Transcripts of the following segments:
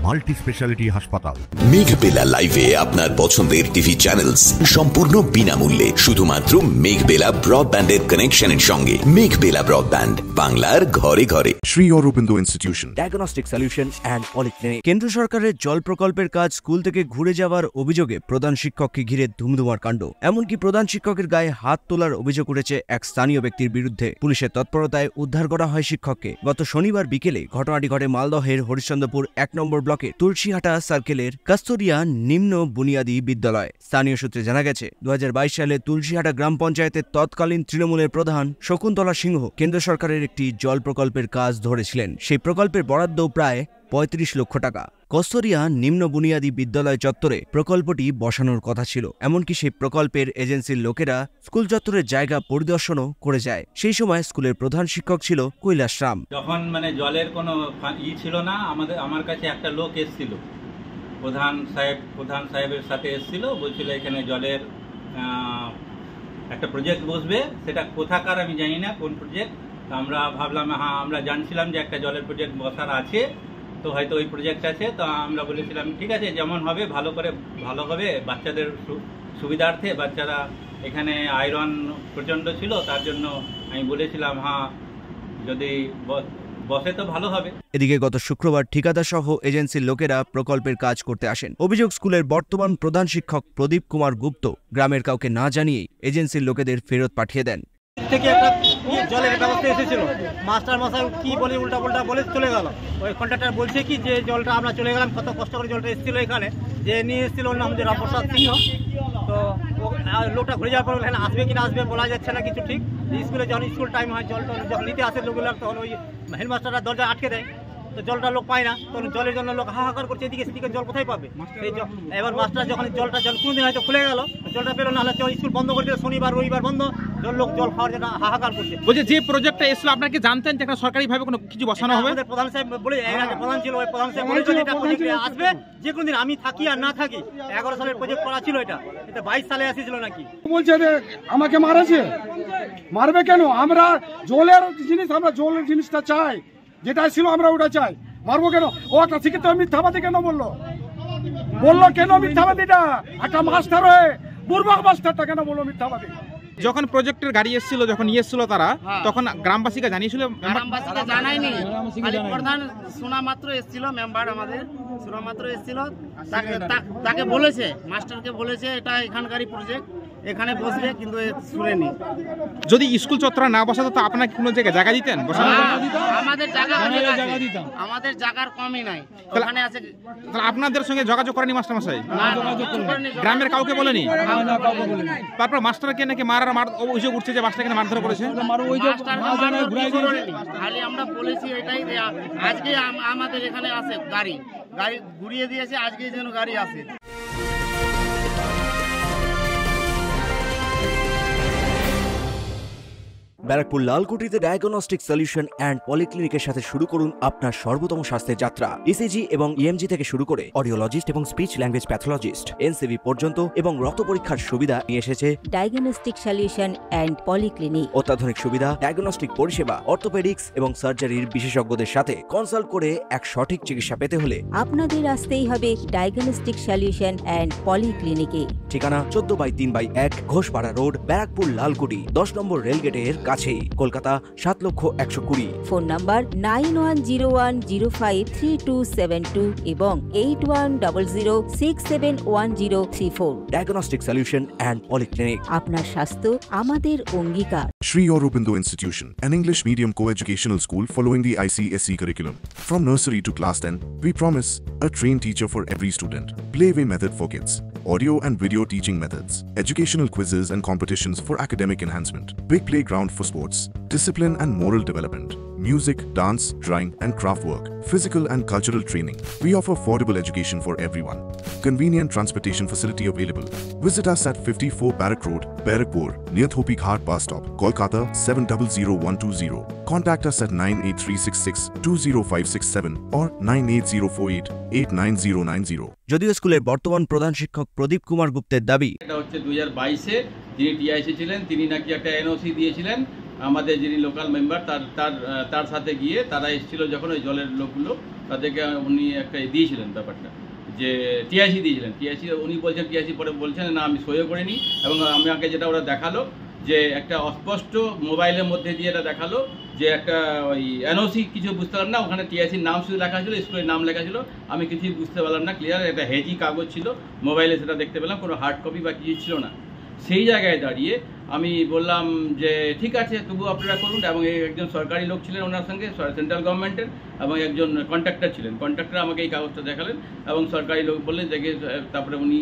Multi speciality হাসপাতাল। মেঘবেলা লাইভে আপনার পছন্দের টিভি চ্যানেলস সম্পূর্ণ বিনামূল্যে শুধুমাত্র মেঘবেলা ব্রডব্যান্ডের কানেকশনের সঙ্গে। মেঘবেলা ব্রডব্যান্ড, বাংলার ঘরে ঘরে। Sri Aurobindo Institution, diagnostic solution and polyclinic. কেন্দ্র সরকারের জল প্রকল্পের কাজ স্কুল থেকে ঘুরে যাওয়ার অভিযোগে প্রধান শিক্ষককে ঘিরে ধুমধুমার কাণ্ড। এমনকি প্রধান শিক্ষকের গায়ে হাত তোলার অভিযোগ উঠেছে এক স্থানীয় ব্যক্তির বিরুদ্ধে। পুলিশের তৎপরতায় উদ্ধার করা হয় শিক্ষককে। গত শনিবার বিকেলে ঘটনাটি ঘটে মালদহের হরিশ্চন্দ্রপুর ১ নম্বর ব্লকের তুলসীহাটা সার্কেলের কাস্তরিয়া নিম্ন বুনিয়াদী বিদ্যালয়। স্থানীয় সূত্রে জানা গেছে, ২০২২ সালে তুলসীহাটা গ্রাম পঞ্চায়েতের তৎকালীন তৃণমূলের প্রধান শকুন্তলা সিংহ কেন্দ্র সরকারের একটি জল প্রকল্পের কাজ ধরেছিলেন। সেই প্রকল্পের বরাদ্দ প্রায় ৩৫ লক্ষ টাকা। কস্তরিয়া নিম্ন বুনিয়াদী বিদ্যালয় চত্বরে প্রকল্পটি বসানোর কথা ছিল। এমনকি সেই প্রকল্পের এজেন্সির লোকেরা স্কুল চত্বরের জায়গা পরিদর্শনও করে যায়। সেই সময় স্কুলের প্রধান শিক্ষক ছিল কৈলাস রাম। যখন জলের কোনো ছিল না, আমার কাছে একটা লোক এসেছিল, প্রধান সাহেবের সাথে এসেছিল, বলছিল এখানে জলের একটা প্রজেক্ট বসবে। সেটা কোথাকার আমি জানি না, কোন প্রজেক্ট। আমরা ভাবলাম হ্যাঁ, আমরা জানছিলাম যে একটা জলের প্রজেক্ট বসার আছে, তো হয়তো ওই প্রজেক্ট আছে। তো আমরা বলেছিলাম ঠিক আছে, যেমন হবে ভালো হবে বাচ্চাদের সুবিধার্থে। বাচ্চারা এখানে আয়রন প্রচণ্ড ছিল, তার জন্য আমি বলেছিলাম হ্যাঁ, যদি বসে তো ভালো হবে। এদিকে গত শুক্রবার ঠিকাদার সহ এজেন্সির লোকেরা প্রকল্পের কাজ করতে আসেন। অভিযোগ, স্কুলের বর্তমান প্রধান শিক্ষক প্রদীপ কুমার গুপ্ত গ্রামের কাউকে না জানিয়েই এজেন্সির লোকেদের ফেরত পাঠিয়ে দেন। থেকে একটা জলের ব্যবস্থা এসেছিল, মাস্টার মশাই কি বলে উল্টা বলে চলে গেল। ওই কন্ট্রাক্টর বলছে কি যে জলটা আমরা চলে গেলাম, কত কষ্ট করে জলটা এসেছিল এখানে, যে নিয়ে এসেছিল ওর নাম যে রামপ্রসাদ সিংহ। তো লোকটা ঘুরে যাওয়ার পর এখানে আসবে কিনা আসবে বলা যাচ্ছে না কিছু ঠিক। স্কুলে যখন স্কুল টাইম হয়, জলটা যখন নিতে আসে লোকগুলো, তখন ওই হেডমাস্টাররা দরজা আটকে দেয়, তো জলটা লোক পায় না। তখন জলের জন্য লোক হাহাকার করছে, এদিকে সেদিকে জল কোথায় পাবে। এবার মাস্টার যখন জলটা কোনোদিন হয়তো খুলে গেল, জলটা পেলো না, স্কুল বন্ধ করে দিল, শনিবার রবিবার বন্ধ, লোক জল খাওয়ার জন্য হাহাকার করছে। বলছে যে প্রজেক্টটা এসেছিল আপনারা কি জানতেন যে একটা সরকারিভাবে কোনো কিছু বসানো হবে? আমাদের প্রধান সাহেব বলে, প্রধান ছিল, ওই প্রধান সাহেব বলেছিল এটা প্রজেক্ট আসবে যে কোনো দিন, আমি থাকি আর না থাকি। 11 সালের প্রজেক্ট করা ছিল, এটা 22 সালে আসছিল নাকি। বলছে আমাকে মারবে কেন? আমরা জলের জিনিস, আমরা জলের জিনিসটা চাই, যেটা ছিল আমরা ওটা চাই। মারবো কেন? ও একটা শিক্ষিত মিথ্যাবাদী কেন বললো কেন মিথ্যাবাদীটা? একটা মাস্টার হয়ে বুর্বক মাস্টারটা কেন বললো মিথ্যাবাদী? যখন প্রজেক্টের গাড়ি এসেছিল, যখন এসেছিল তারা, তখন গ্রামবাসীকে জানিয়েছিল? গ্রামবাসীকে জানায়নি, খালি প্রধান শোনা মাত্র এসেছিল, মেম্বার আমাদের শোনা মাত্র এসেছিল, তাকে বলেছে, মাস্টারকে বলেছে এটা এখানকারই প্রজেক্ট, এখানে বসবে, কিন্তু শুনেনি। যদি স্কুল চত্বরে না বসাতো তো আপনাকে কোনো জায়গা দিতেন? আমাদের আমাদের জায়গার কমই নাই, ওখানে আছে। তাহলে আপনাদের সঙ্গে যোগাযোগ করেনি মাস্টার মশাই? গ্রামের কাউকে বলেনি? তারপর মাস্টারকে নাকি মারার অভিযোগ উঠছে যে মাস্টারকে মারধর করেছে। খালি আমরা বলেছি এটাই, আজকে আমাদের এখানে আসে গাড়ি ঘুরিয়ে দিয়েছে, আজকে যেন গাড়ি আসে। ব্যারাকপুর লালকুটিতে ডায়াগনস্টিক সলিউশন অ্যান্ড পলিক্লিনিকের সাথে শুরু করুন আপনার সর্বোত্তম স্বাস্থ্যের যাত্রা। ইসিজি এবং ইএমজি থেকে শুরু করে অডিওলজিস্ট এবং স্পিচ ল্যাঙ্গুয়েজ প্যাথোলজিস্ট, এনসিভি পর্যন্ত এবং রক্ত পরীক্ষার সুবিধা নিয়ে এসেছে ডায়াগনস্টিক সলিউশন অ্যান্ড পলিক্লিনিক। অত্যাধুনিক সুবিধা, ডায়াগনস্টিক পরিষেবা, অর্থোপেডিক্স এবং সার্জারির বিশেষজ্ঞদের সাথে কনসাল্ট করে এক সঠিক চিকিৎসা পেতে হলে আপনাদের আসতেই হবে ডায়াগনস্টিক সলিউশন অ্যান্ড পলিক্লিনিকে। ঠিকানা 14/3/1 ঘোষপাড়া রোড, ব্যারাকপুর লালকুটি, 10 নম্বর রেলগেটের কাছেই, কলকাতা ৭,১২০,০০০। ফোন নাম্বার 9101053272 এবং 8100671034। Diagnostic solution and polyclinic. আপনার স্বাস্থ্য আমাদের অঙ্গীকার। Sri Aurobindo Institution, an English medium co-educational school following the ICSE curriculum. From nursery to class 10, we promise a trained teacher for every student. Playway method for kids, audio and video teaching methods, educational quizzes and competitions for academic enhancement, big playground for sports, discipline and moral development, music, dance, drawing and craft work, physical and cultural training. We offer affordable education for everyone. Convenient transportation facility available. Visit us at 54 Barrack Road, Barakpur, near Thopi Ghat bus stop, Kolkata 700120. Contact us at 98366-20567 or 98048-89090. যদিও স্কুলের বর্তমান প্রধান শিক্ষক প্রদীপ কুমার গুপ্তের দাবি, এটা হচ্ছে 2022-এ যিনি টিআইসি ছিলেন তিনি নাকি একটা এনওসি দিয়েছিলেন আমাদের যিনি লোকাল মেম্বার তার সাথে গিয়ে তারা এসেছিল যখন ওই জলের লোকগুলো, তাদেরকে উনি একটা দিয়েছিলেন ব্যাপারটা, যে টিআইসি দিয়েছিলেন। টিআইসি উনি বলছেন, টিআইসি পরে বলছেন না আমি সইও করিনি, এবং আমাকে যেটা ওরা দেখালো যে একটা অস্পষ্ট মোবাইলের মধ্যে দিয়ে এটা দেখালো যে একটা ওই এনওসি কিছু বুঝতে পারলাম না, ওখানে টিআইসির নাম শুধু লেখা ছিল, স্কুলের নাম লেখা ছিল, আমি কিছুই বুঝতে পারলাম না ক্লিয়ার। একটা হেজি কাগজ ছিল, মোবাইলে সেটা দেখতে পেলাম, কোনো হার্ড কপি বা কিছু ছিল না। সেই জায়গায় দাঁড়িয়ে আমি বললাম যে ঠিক আছে তবু আপনারা করুন, এবং একজন সরকারি লোক ছিলেন ওনার সঙ্গে সেন্ট্রাল গভর্নমেন্টের, এবং একজন কন্ট্রাক্টর ছিলেন। কন্ট্রাক্টর আমাকে এই কাগজটা দেখালেন এবং সরকারি লোক বললেন দেখে, তারপরে উনি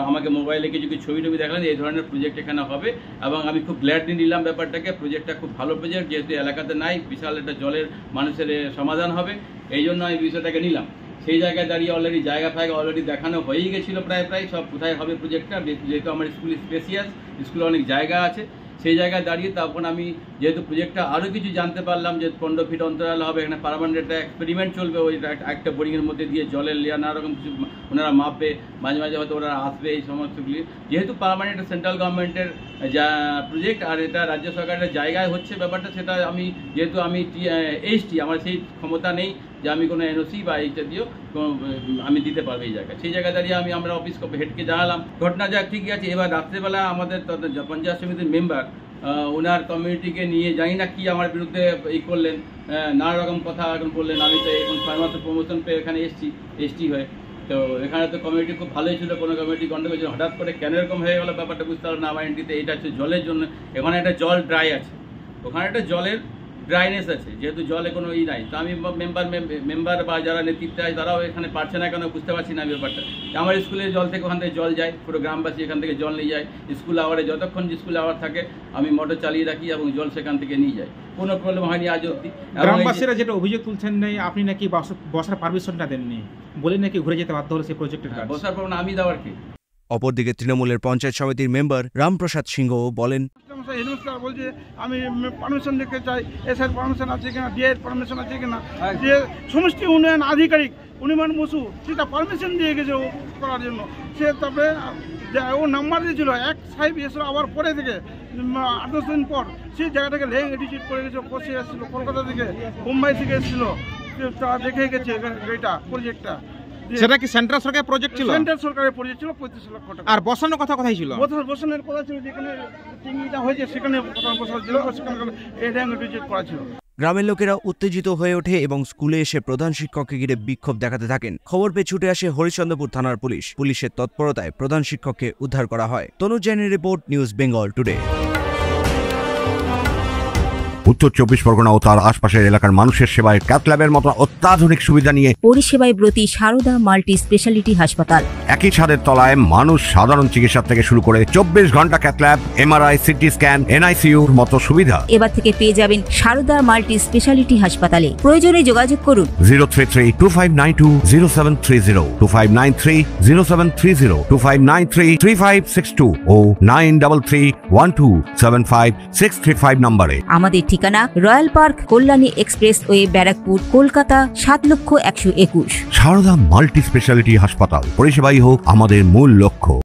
আমাকে মোবাইলে কিছু ছবি টবি দেখালেন এই ধরনের প্রজেক্ট এখানে হবে, এবং আমি খুব গ্ল্যাডলি নিলাম ব্যাপারটাকে। প্রজেক্টটা খুব ভালো প্রজেক্ট, যেহেতু এলাকাতে নাই, বিশাল একটা জলের মানুষের সমাধান হবে, এই জন্য আমি বিষয়টাকে নিলাম। সেই জায়গায় দাঁড়িয়ে অলরেডি জায়গা ফায়গা অলরেডি দেখানো হয়েই গেছিলো প্রায় সব, কোথায় হবে প্রজেক্টটা, যেহেতু আমার স্কুল স্পেসিয়াস, স্কুলে অনেক জায়গা আছে। সেই জায়গায় দাঁড়িয়ে তখন আমি যেহেতু প্রজেক্টটা আরও কিছু জানতে পারলাম যে 15 ফিট অন্তরাল হবে, এখানে পার্মানেন্ট একটা এক্সপেরিমেন্ট চলবে, ওই একটা বোরিংয়ের মধ্যে দিয়ে জলের লেয়ার নানা রকম কিছু ওনারা মাপবে, মাঝে মাঝে হয়তো ওরা আসবে, এই সমস্তগুলি যেহেতু পার্মানেন্ট সেন্ট্রাল গভর্নমেন্টের যা প্রজেক্ট আর এটা রাজ্য সরকারের জায়গায় হচ্ছে ব্যাপারটা, সেটা আমি যেহেতু আমি এসটি, আমার সেই ক্ষমতা নেই যে আমি কোনো এনওসি বা এইটা দিয়েও আমি দিতে পারবো এই জায়গায়। সেই জায়গায় দাঁড়িয়ে আমরা অফিস হেডকে জানালাম ঘটনা যা ঠিকই আছে। এবার রাত্রেবেলা আমাদের পঞ্চায়েত সমিতির মেম্বার ওনার কমিউনিটিকে নিয়ে জানি না কি আমার বিরুদ্ধে এই করলেন, নানা রকম কথা এখন বললেন। আমি তো এখন ছয়মাত্র প্রমোশন পেয়ে এখানে এসটি হয়ে, তো এখানে তো কমিউনিটি খুব ভালোই ছিল, কোনো কমিউনিটি গন্ডগোল ছিল, হঠাৎ করে কেন এরকম হয়ে গেলো ব্যাপারটা বুঝতে পারলাম না। আমার এন্ট্রিতে এটা হচ্ছে জলের জন্য, এখানে একটা জল ড্রাই আছে, ওখানে একটা জলের ড্রাইনেস আছে, যেহেতু জলে কোনো ই নাই। তো আমি মেম্বার বা যারা নেতৃত্ব আছে তারাও এখানে পারছে না কেন বুঝতে পারছি না ব্যাপারটা। আমার স্কুলের জল থেকে ওখান থেকে জল যায়, পুরো গ্রামবাসী এখান থেকে জল নিয়ে যায়। স্কুল আওয়ারে যতক্ষণ স্কুল আওয়ার থাকে আমি মোটর চালিয়ে রাখি এবং জল সেখান থেকে নিয়ে যাই, কোনো প্রবলেম হয়নি আজ অব্দি। গ্রামবাসীরা যেটা অভিযোগ তুলছেন নেই, আপনি নাকি বসার পারমিশনটা দেননি বলে নাকি ঘুরে যেতে বাধ্য হলো সেই প্রজেক্টের কাজ। বসার পর আমি দেওয়ার কি। অপরদিকে তৃণমূলের পঞ্চায়েত সমিতির মেম্বার রামপ্রসাদ সিংহ বলেন, হেডমাস্টার বলছে আমি পারমিশন দেখতে চাই, এসআর পারমিশন আছে কিনা, ডিএর পারমিশন আছে কিনা। যে সমষ্টি উন্নয়ন আধিকারিক উনিমান বসু সেটা পারমিশন দিয়ে গেছে ও করার জন্য। সে তারপরে ও নাম্বার দিয়েছিল, এক সাহেব এসে আবার পরে থেকে 8-10 দিন পর সেই জায়গাটাকে ল্যাং এডিট করে গেছে, বসে এসেছিলো কলকাতা থেকে, মুম্বাই থেকে এসেছিলো, তারা দেখে গেছে এটা প্রজেক্টটা। সেটা কি সেন্ট্রাল সরকারের প্রজেক্ট ছিল? সেন্ট্রাল সরকারের প্রজেক্ট ছিল, 35 লক্ষ টাকা। আর বসানোর কথা কোথায় ছিল? বসানোর কথা ছিল যেখানে টিংটা হয়েছে সেখানে বসানো ছিল, সেখানে এটা রিজেক্ট করা ছিল। গ্রামের লোকেরা উত্তেজিত হয়ে ওঠে এবং স্কুলে এসে প্রধান শিক্ষককে ঘিরে বিক্ষোভ দেখাতে থাকেন। খবর পেয়ে ছুটে আসে হরিচন্দ্রপুর থানার পুলিশ। পুলিশের তৎপরতায় প্রধান শিক্ষককে উদ্ধার করা হয়। তনুজ জৈনের রিপোর্ট, নিউজ বেঙ্গল টুডে। উত্তর 24 পরগনা ও তার আশপাশের এলাকার মানুষের সেবায় ক্যাথ ল্যাবের মতো অত্যাধুনিক সুবিধা নিয়ে পরিষেবায় ব্রতী সারদা মাল্টি স্পেশালিটি হাসপাতাল। একই ছাদের তলায় মানুষ সাধারণ চিকিৎসা থেকে শুরু করে 24 ঘন্টা cath lab, MRI, CT scan, এনআইসিইউর মতো সুবিধা এবার থেকে পেয়ে যাবেন সারদা মাল্টি স্পেশালিটি হাসপাতালে। প্রয়োজনে যোগাযোগ করুন 033-2592-0730, 2593-0730, 2593-3562 ও 9331275635 নম্বরে। আমাদের ঠিকানা royal park, Kalyani expressway, Barrackpore, Kolkata 7,121,000। Sarada multi speciality হাসপাতাল, পরিষেবাই হোক আমাদের মূল লক্ষ্য।